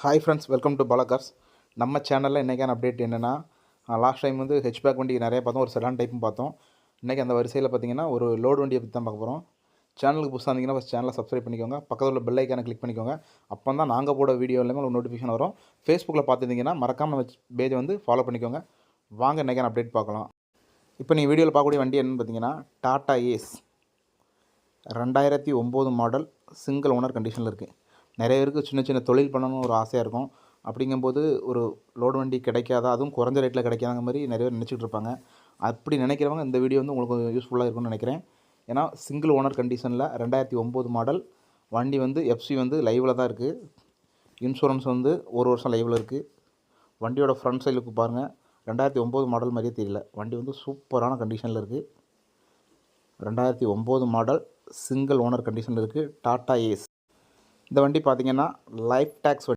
Hi friends, welcome to Bala cars. நம்ம சேனலில் இன்றைக்கான அப்டேட் என்னென்னா, லாஸ்ட் டைம் வந்து ஹெச்பேக் வண்டி நிறைய பார்த்தோம், ஒரு செடான் டைப்பும் பார்த்தோம். இன்றைக்கி அந்த வரிசையில் பார்த்தீங்கன்னா ஒரு லோடு வண்டியை பற்றி தான் பார்க்க போகிறோம். சேனலுக்கு புதுசாக இருந்தீங்கன்னா ஃபஸ்ட் சேனலை சப்ஸ்கிரைப் பண்ணிக்கோங்க, பக்கத்தில் உள்ள பெல் ஐக்கானை கிளிக் பண்ணிக்கோங்க. அப்போ தான் நாங்கள் போட வீடியோ எல்லாமே உங்களுக்கு நோட்டிஃபிகேஷன் வரும். ஃபேஸ்புக்கில் பார்த்துருந்தீங்கன்னா மறக்காமல் நம்ம பேஜை வந்து ஃபாலோ பண்ணிக்கோங்க. வாங்க இன்றைக்கான அப்டேட் பார்க்கலாம். இப்போ நீங்கள் வீடியோவில் பார்க்கக்கூடிய வண்டி என்னென்னு பார்த்தீங்கன்னா Tata Ace 2009 model, single owner கண்டிஷனில் இருக்குது. நிறைய பேருக்கு சின்ன சின்ன தொழில் பண்ணணும்னு ஒரு ஆசையாக இருக்கும். அப்படிங்கும்போது ஒரு லோடு வண்டி கிடைக்காதா, அதுவும் குறைஞ்ச ரேட்டில் கிடைக்காத மாதிரி நிறைய பேர் நினச்சிட்டு இருப்பாங்க. அப்படி நினைக்கிறவங்க இந்த வீடியோ வந்து உங்களுக்கு யூஸ்ஃபுல்லாக இருக்கும்னு நினைக்கிறேன். ஏன்னா சிங்கிள் ஓனர் கண்டிஷனில் 2009 மாடல் வண்டி வந்து எஃப்சி வந்து லைவில் தான் இருக்குது. இன்சூரன்ஸ் வந்து ஒரு வருஷம் லைவில் இருக்குது. வண்டியோட ஃப்ரண்ட் சைடுக்கு பாருங்கள், 2009 மாடல் மாதிரியே தெரியல. வண்டி வந்து சூப்பரான கண்டிஷனில் இருக்குது. 2009 மாடல் சிங்கிள் ஓனர் கண்டிஷனில் இருக்குது டாடா ஏஸ். இந்த வண்டி பார்த்திங்கன்னா லைஃப் டேக்ஸ்